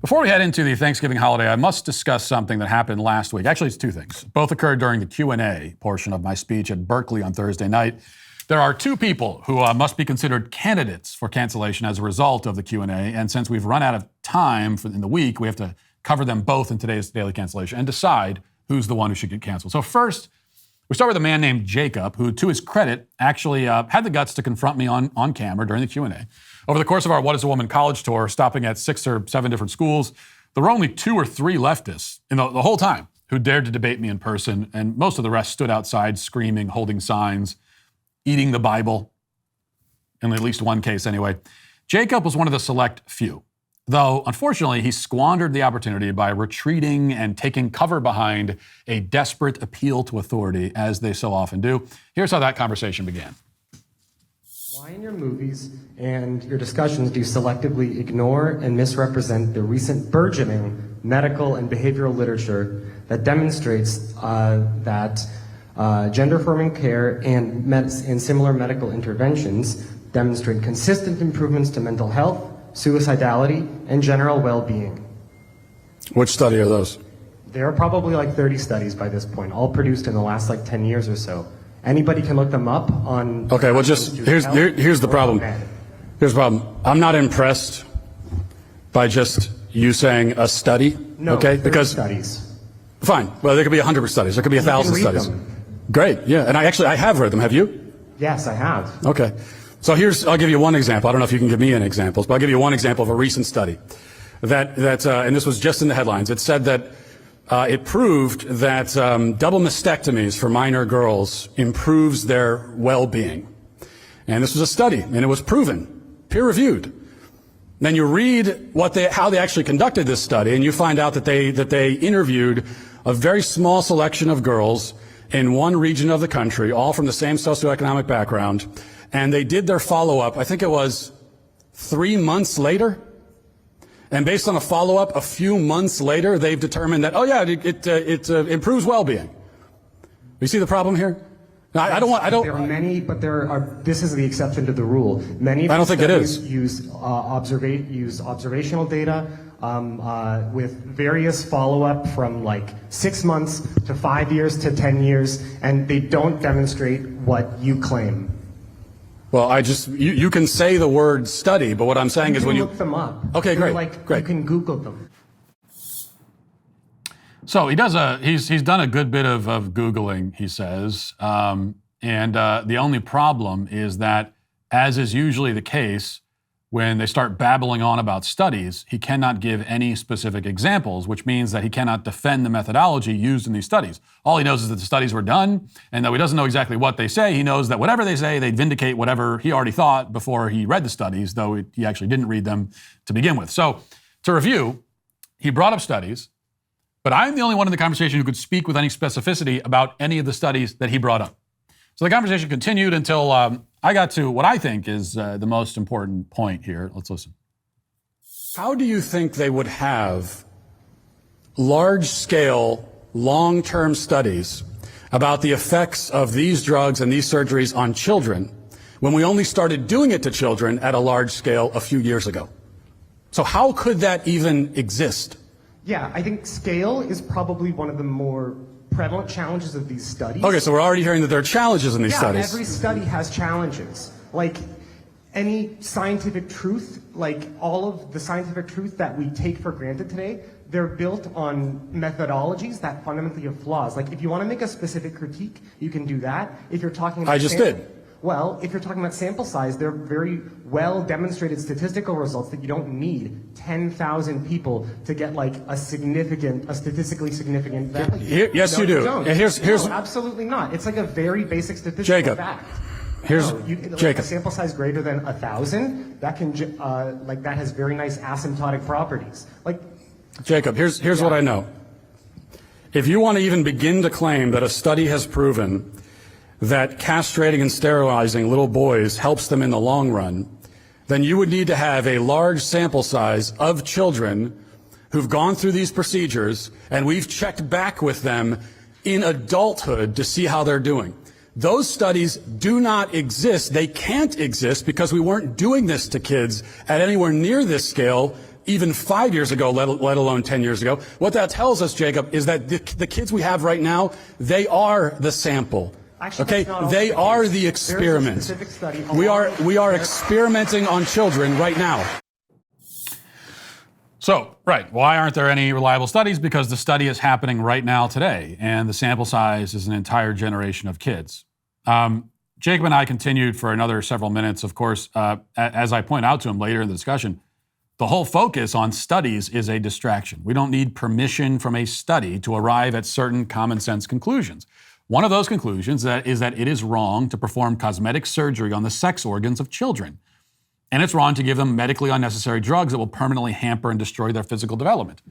Before we head into the Thanksgiving holiday, I must discuss something that happened last week. Actually, it's two things. Both occurred during the Q&A portion of my speech at Berkeley on Thursday night. There are two people who must be considered candidates for cancellation as a result of the Q&A, and since we've run out of time in the week, we have to cover them both in today's daily cancellation and decide who's the one who should get canceled. So first, we start with a man named Jacob, who, to his credit, actually had the guts to confront me on camera during the Q&A. Over the course of our What is a Woman college tour, stopping at 6 or 7 different schools, there were only 2 or 3 leftists in the whole time who dared to debate me in person, and most of the rest stood outside screaming, holding signs, eating the Bible, in at least one case anyway. Jacob was one of the select few, though unfortunately he squandered the opportunity by retreating and taking cover behind a desperate appeal to authority, as they so often do. Here's how that conversation began. Why in your movies and your discussions do you selectively ignore and misrepresent the recent burgeoning medical and behavioral literature that demonstrates that gender-affirming care and similar medical interventions demonstrate consistent improvements to mental health, suicidality, and general well-being? Which study are those? There are probably like 30 studies by this point, all produced in the last 10 years or so. Anybody can look them up on... Okay, well, just here's the problem. Here's the problem. I'm not impressed by just you saying a study. No, okay, because studies. Fine. Well, there could be 100 studies. There could be 1,000 studies. Great. Yeah, and I have read them. Have you? Yes, I have. Okay. So I'll give you one example. I don't know if you can give me any examples, but I'll give you one example of a recent study and this was just in the headlines. It said that it proved that double mastectomies for minor girls improves their well-being. And this was a study, and it was proven, peer-reviewed. Then you read how they actually conducted this study, and you find out that they interviewed a very small selection of girls in one region of the country, all from the same socioeconomic background, and they did their follow-up, I think it was 3 months later. And based on a follow-up a few months later, they've determined that, oh yeah, it improves well-being. You see the problem here? Now, I don't. There are many, but this is the exception to the rule. Many of I don't think it is. Use observational data with various follow-up from like 6 months to 5 years to 10 years, and they don't demonstrate what you claim. Well, you can say the word study, but what I'm saying is when you look them up. Okay, great, great. You can Google them. So he's done a good bit of Googling, he says, and the only problem is that, as is usually the case, when they start babbling on about studies, he cannot give any specific examples, which means that he cannot defend the methodology used in these studies. All he knows is that the studies were done, and though he doesn't know exactly what they say, he knows that whatever they say, they vindicate whatever he already thought before he read the studies, though he actually didn't read them to begin with. So, to review, he brought up studies, but I'm the only one in the conversation who could speak with any specificity about any of the studies that he brought up. So the conversation continued until I got to what I think is the most important point here. Let's listen. How do you think they would have large-scale, long-term studies about the effects of these drugs and these surgeries on children when we only started doing it to children at a large scale a few years ago? So how could that even exist? Yeah, I think scale is probably one of the more prevalent challenges of these studies. Okay, so we're already hearing that there are challenges in these studies. Every study has challenges. Like any scientific truth, like all of the scientific truth that we take for granted today, they're built on methodologies that fundamentally have flaws. Like if you want to make a specific critique, you can do that. If you're talking about Well, if you're talking about sample size, there are very well demonstrated statistical results that you don't need 10,000 people to get like a statistically significant value. Yes, you do. No, absolutely not. It's like a very basic statistical fact. Jacob. A sample size greater than 1,000, that can that has very nice asymptotic properties. Jacob, here's what I know. If you want to even begin to claim that a study has proven that castrating and sterilizing little boys helps them in the long run, then you would need to have a large sample size of children who've gone through these procedures, and we've checked back with them in adulthood to see how they're doing. Those studies do not exist. They can't exist because we weren't doing this to kids at anywhere near this scale even 5 years ago, let alone 10 years ago. What that tells us, Jacob, is that the kids we have right now, they are the sample. Actually, Okay, that's not they always the are case. the There's a experiment. specific study. We are experimenting on children right now. So, right, why aren't there any reliable studies? Because the study is happening right now today, and the sample size is an entire generation of kids. Jacob and I continued for another several minutes. Of course, as I point out to him later in the discussion, the whole focus on studies is a distraction. We don't need permission from a study to arrive at certain common sense conclusions. One of those conclusions is that it is wrong to perform cosmetic surgery on the sex organs of children. And it's wrong to give them medically unnecessary drugs that will permanently hamper and destroy their physical development.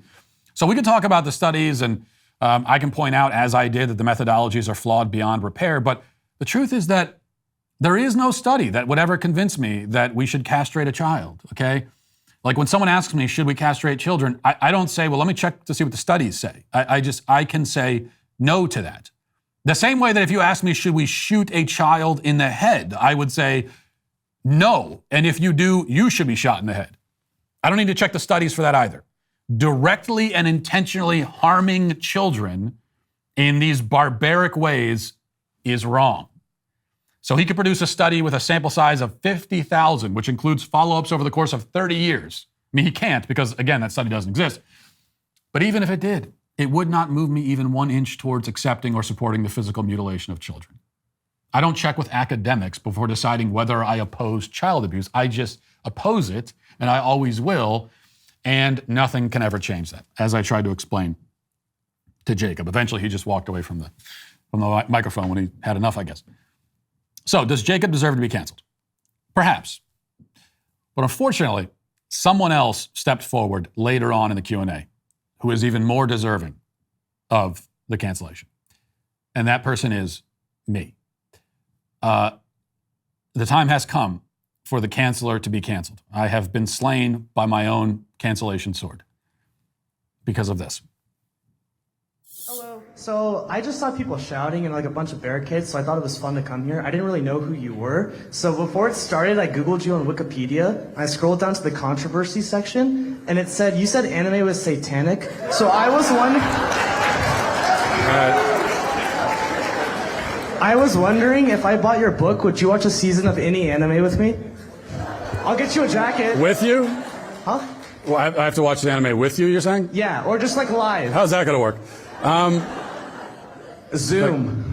So we could talk about the studies, and I can point out, as I did, that the methodologies are flawed beyond repair. But the truth is that there is no study that would ever convince me that we should castrate a child, okay? Like when someone asks me, should we castrate children? I don't say, well, let me check to see what the studies say. I can say no to that. The same way that if you ask me, should we shoot a child in the head? I would say no. And if you do, you should be shot in the head. I don't need to check the studies for that either. Directly and intentionally harming children in these barbaric ways is wrong. So he could produce a study with a sample size of 50,000, which includes follow-ups over the course of 30 years. I mean, he can't because, again, that study doesn't exist. But even if it did, it would not move me even 1 inch towards accepting or supporting the physical mutilation of children. I don't check with academics before deciding whether I oppose child abuse. I just oppose it, and I always will, and nothing can ever change that, as I tried to explain to Jacob. Eventually, he just walked away from the microphone when he had enough, I guess. So, does Jacob deserve to be canceled? Perhaps. But unfortunately, someone else stepped forward later on in the Q&A who is even more deserving of the cancellation. And that person is me. The time has come for the canceller to be canceled. I have been slain by my own cancellation sword because of this. Hello. So I just saw people shouting and like a bunch of barricades, so I thought it was fun to come here. I didn't really know who you were. So before it started, I Googled you on Wikipedia. I scrolled down to the controversy section, and it said, you said anime was satanic. So I was wondering... I was wondering if I bought your book, would you watch a season of any anime with me? I'll get you a jacket. With you? Huh? Well, I have to watch the anime with you, you're saying? Yeah, or just like live. How's that going to work? Zoom.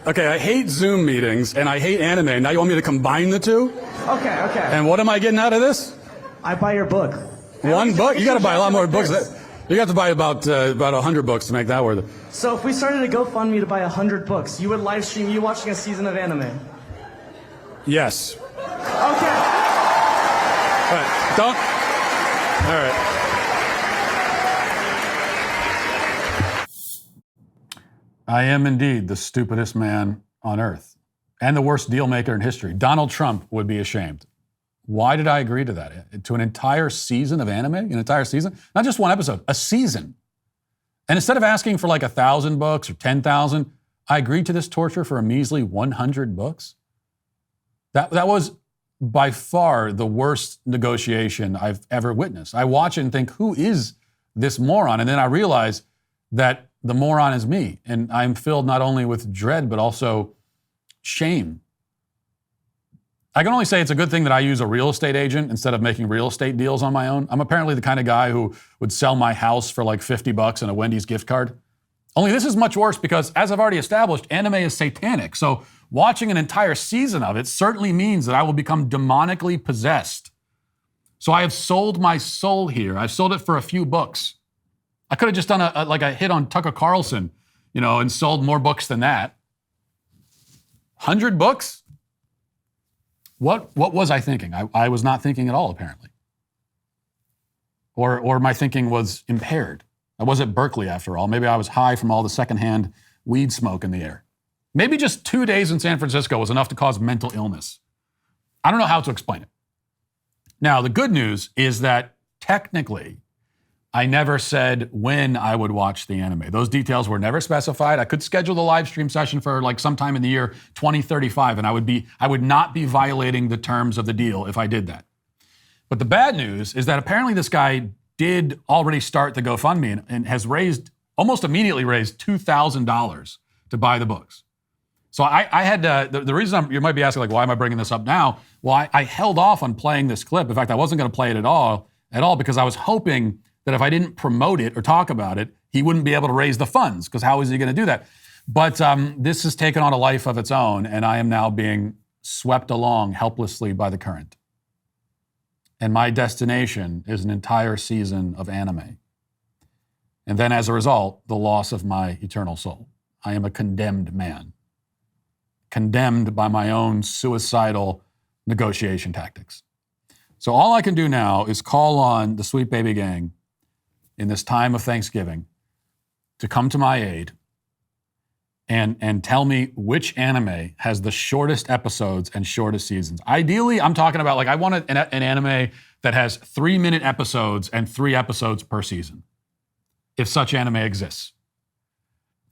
Okay, I hate Zoom meetings and I hate anime. Now you want me to combine the two? Okay. And what am I getting out of this? I buy your book. One book? You got to buy a lot more books. You have to buy about 100 books to make that worth it. So if we started a GoFundMe to buy 100 books, you would live stream you watching a season of anime? Yes. Okay. All right. Don't. All right. I am indeed the stupidest man on earth and the worst deal maker in history. Donald Trump would be ashamed. Why did I agree to that? To an entire season of anime? An entire season? Not just one episode, a season. And instead of asking for like 1,000 books or 10,000, I agreed to this torture for a measly 100 books. That was by far the worst negotiation I've ever witnessed. I watch it and think, who is this moron? And then I realize that the moron is me. And I'm filled not only with dread, but also shame. I can only say it's a good thing that I use a real estate agent instead of making real estate deals on my own. I'm apparently the kind of guy who would sell my house for like $50 and a Wendy's gift card. Only this is much worse because, as I've already established, anime is satanic. So watching an entire season of it certainly means that I will become demonically possessed. So I have sold my soul here. I've sold it for a few books. I could have just done a hit on Tucker Carlson, and sold more books than that. 100 books? What was I thinking? I was not thinking at all, apparently. Or my thinking was impaired. I was at Berkeley, after all. Maybe I was high from all the secondhand weed smoke in the air. Maybe just 2 days in San Francisco was enough to cause mental illness. I don't know how to explain it. Now, the good news is that technically, I never said when I would watch the anime. Those details were never specified. I could schedule the live stream session for like sometime in the year 2035, and I would not be violating the terms of the deal if I did that. But the bad news is that apparently this guy did already start the GoFundMe and has almost immediately raised $2,000 to buy the books. So I had the reason you might be asking, like, why am I bringing this up now? Well, I held off on playing this clip. In fact, I wasn't going to play it at all because I was hoping that if I didn't promote it or talk about it, he wouldn't be able to raise the funds, because how is he going to do that? But this has taken on a life of its own, and I am now being swept along helplessly by the current. And my destination is an entire season of anime. And then as a result, the loss of my eternal soul. I am a condemned man. Condemned by my own suicidal negotiation tactics. So all I can do now is call on the Sweet Baby Gang in this time of Thanksgiving to come to my aid and tell me which anime has the shortest episodes and shortest seasons. Ideally, I'm talking about, like, I want an anime that has 3-minute episodes and 3 episodes per season, if such anime exists.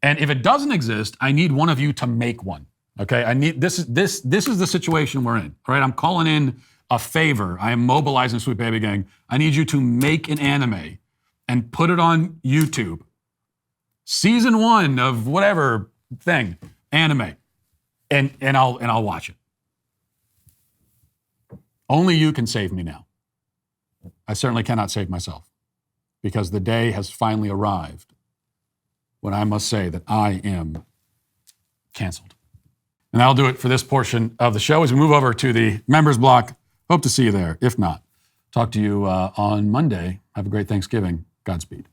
And if it doesn't exist, I need one of you to make one. Okay, I need this is the situation we're in. All right, I'm calling in a favor. I am mobilizing Sweet Baby Gang. I need you to make an anime and put it on YouTube. Season 1 of whatever thing, anime, and I'll watch it. Only you can save me now. I certainly cannot save myself, because the day has finally arrived when I must say that I am canceled. And that'll do it for this portion of the show. As we move over to the members block, hope to see you there. If not, talk to you on Monday. Have a great Thanksgiving. Godspeed.